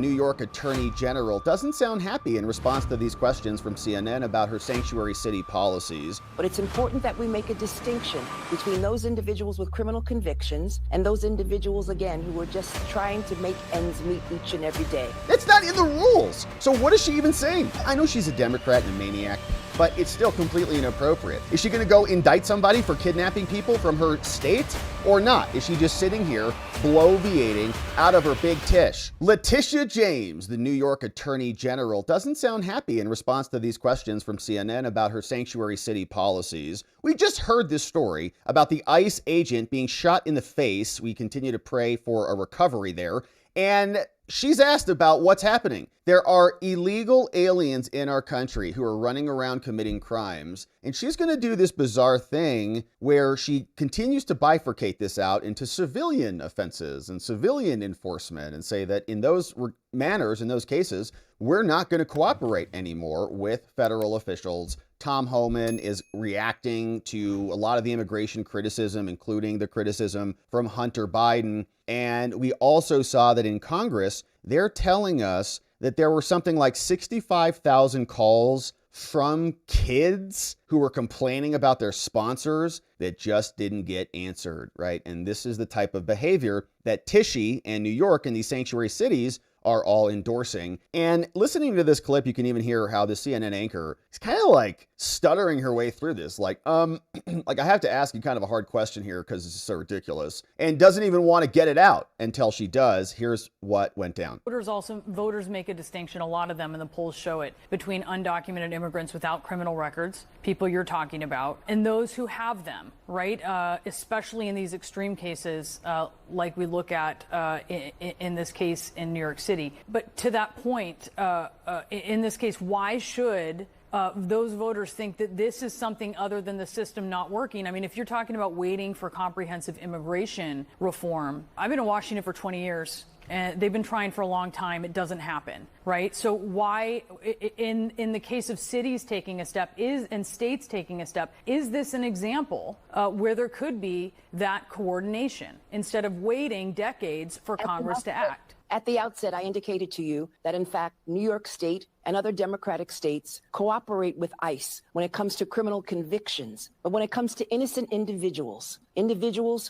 New York Attorney General doesn't sound happy in response to these questions from CNN about her sanctuary city policies. But it's important that we make a distinction between those individuals with criminal convictions and those individuals, again, who are just trying to make ends meet each and every day. It's not in the rules. So what is she even saying? I know she's a Democrat and a maniac, but it's still completely inappropriate. Is she going to go indict somebody for kidnapping people from her state or not? Is she just sitting here bloviating out of her big tish? Letitia James, the New York Attorney General, doesn't sound happy in response to these questions from CNN about her sanctuary city policies. We just heard this story about the ICE agent being shot in the face. We continue to pray for a recovery there. And she's asked about what's happening. There are illegal aliens in our country who are running around committing crimes. And she's going to do this bizarre thing where she continues to bifurcate this out into civilian offenses and civilian enforcement and say that in those manners, in those cases, we're not going to cooperate anymore with federal officials. Tom Homan is reacting to a lot of the immigration criticism, including the criticism from Hunter Biden. And we also saw that in Congress, they're telling us that there were something like 65,000 calls from kids who were complaining about their sponsors that just didn't get answered, right? And this is the type of behavior that Tishy and New York and these sanctuary cities are all endorsing. And listening to this clip, you can even hear how the CNN anchor is kind of like stuttering her way through this. Like I have to ask you kind of a hard question here because it's so ridiculous, and doesn't even want to get it out until she does. Here's what went down. Voters make a distinction, a lot of them, and the polls show it, between undocumented immigrants without criminal records, people you're talking about, and those who have them, right? Especially in these extreme cases, like we look at in this case in New York City. But to that point, in this case, why should those voters think that this is something other than the system not working? I mean, if you're talking about waiting for comprehensive immigration reform, I've been in Washington for 20 years. And they've been trying for a long time. It doesn't happen, right? So why, in the case of cities taking a step and states taking a step, is this an example where there could be that coordination instead of waiting decades for Congress to act? At the outset, I indicated to you that, in fact, New York State and other Democratic states cooperate with ICE when it comes to criminal convictions. But when it comes to innocent individuals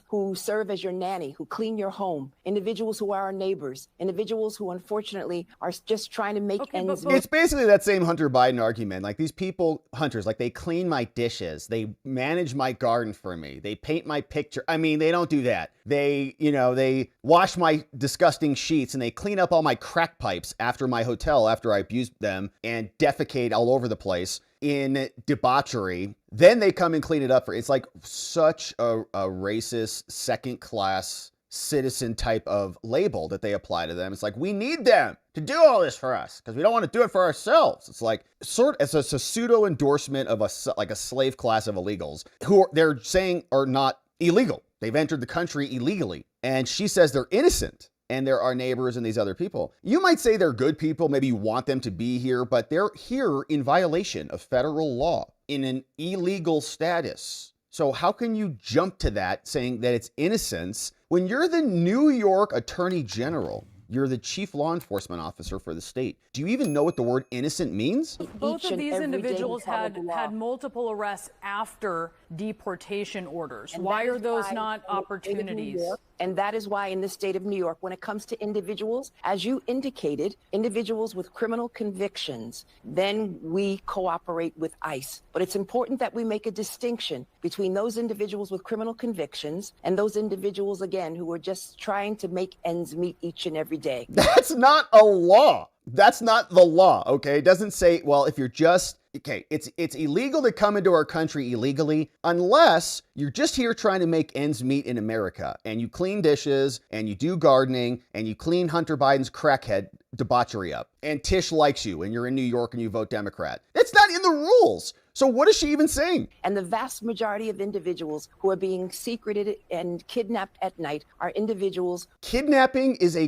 who serve as your nanny, who clean your home, individuals who are our neighbors, individuals who unfortunately are just trying to make ends meet. It's basically that same Hunter Biden argument. Like, these people, hunters, like, they clean my dishes, they manage my garden for me, they paint my picture. I mean, they don't do that. They wash my disgusting sheets and they clean up all my crack pipes after my hotel after I abused them and defecate all over the place in debauchery. Then they come and clean it up it's like such a racist, second-class citizen type of label that they apply to them. It's like, we need them to do all this for us because we don't want to do it for ourselves. It's like it's a pseudo endorsement of a slave class of illegals who they're saying are not illegal. They've entered the country illegally. And she says they're innocent. And they're our neighbors and these other people. You might say they're good people. Maybe you want them to be here, but they're here in violation of federal law in an illegal status. So how can you jump to that saying that it's innocence when you're the New York Attorney General? You're the chief law enforcement officer for the state. Do you even know what the word innocent means? Both of these individuals had multiple arrests after deportation orders. Why are those not opportunities? And that is why in the state of New York, when it comes to individuals, as you indicated, individuals with criminal convictions, then we cooperate with ICE. But it's important that we make a distinction between those individuals with criminal convictions and those individuals, again, who are just trying to make ends meet each and every day. That's not a law. That's not the law, okay? It doesn't say, well, if you're just, okay, it's illegal to come into our country illegally unless you're just here trying to make ends meet in America and you clean dishes and you do gardening and you clean Hunter Biden's crackhead debauchery up and Tish likes you and you're in New York and you vote Democrat. It's not in the rules. So what is she even saying? And the vast majority of individuals who are being secreted and kidnapped at night are individuals. Kidnapping is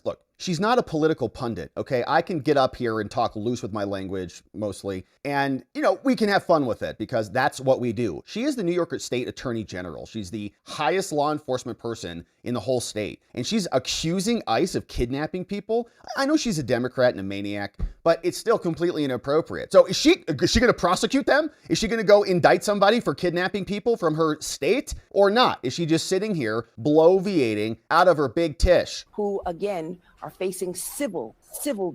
look, she's not a political pundit, okay? I can get up here and talk loose with my language mostly, and, we can have fun with it because that's what we do. She is the New York State Attorney General. She's the highest law enforcement person in the whole state, and she's accusing ICE of kidnapping people. I know she's a Democrat and a maniac, but it's still completely inappropriate. So is she going to prosecute them? Is she going to go indict somebody for kidnapping people from her state or not? Is she just sitting here bloviating out of her big tish? Who, again, are facing civil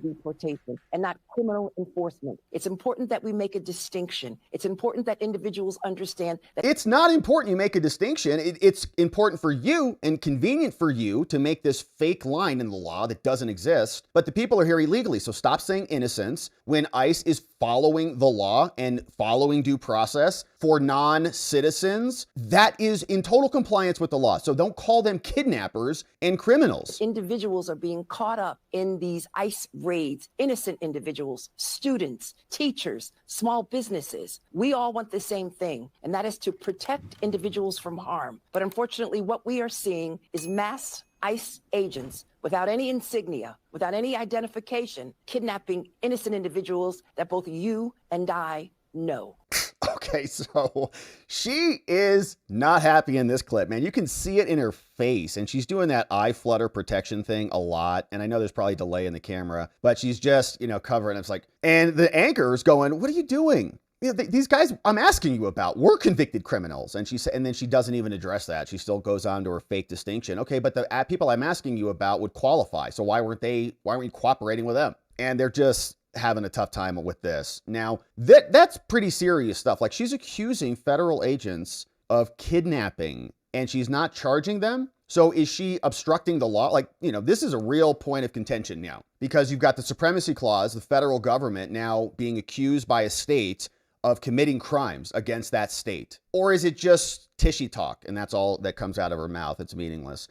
deportation and not criminal enforcement. It's important that we make a distinction. It's important that individuals understand that it's not important you make a distinction. It's important for you and convenient for you to make this fake line in the law that doesn't exist. But the people are here illegally. So stop saying innocence when ICE is following the law and following due process for non-citizens. That is in total compliance with the law. So don't call them kidnappers and criminals. individuals are being caught up in these ICE raids, innocent individuals, students, teachers, small businesses. We all want the same thing, and that is to protect individuals from harm. But unfortunately, what we are seeing is mass ICE agents without any insignia, without any identification, kidnapping innocent individuals that both you and I know. Okay, so she is not happy in this clip, man. You can see it in her face, and she's doing that eye flutter protection thing a lot. And I know there's probably a delay in the camera, but she's just, covering. It's like, and the anchor is going, "What are you doing? These guys I'm asking you about were convicted criminals." And she said, and then she doesn't even address that. She still goes on to her fake distinction. Okay, but the people I'm asking you about would qualify. So why weren't you cooperating with them? And they're just having a tough time with this. Now, that's pretty serious stuff. Like, she's accusing federal agents of kidnapping and she's not charging them. So is she obstructing the law? Like, this is a real point of contention now, because you've got the supremacy clause, the federal government now being accused by a state of committing crimes against that state. Or is it just tishy talk and that's all that comes out of her mouth? It's meaningless.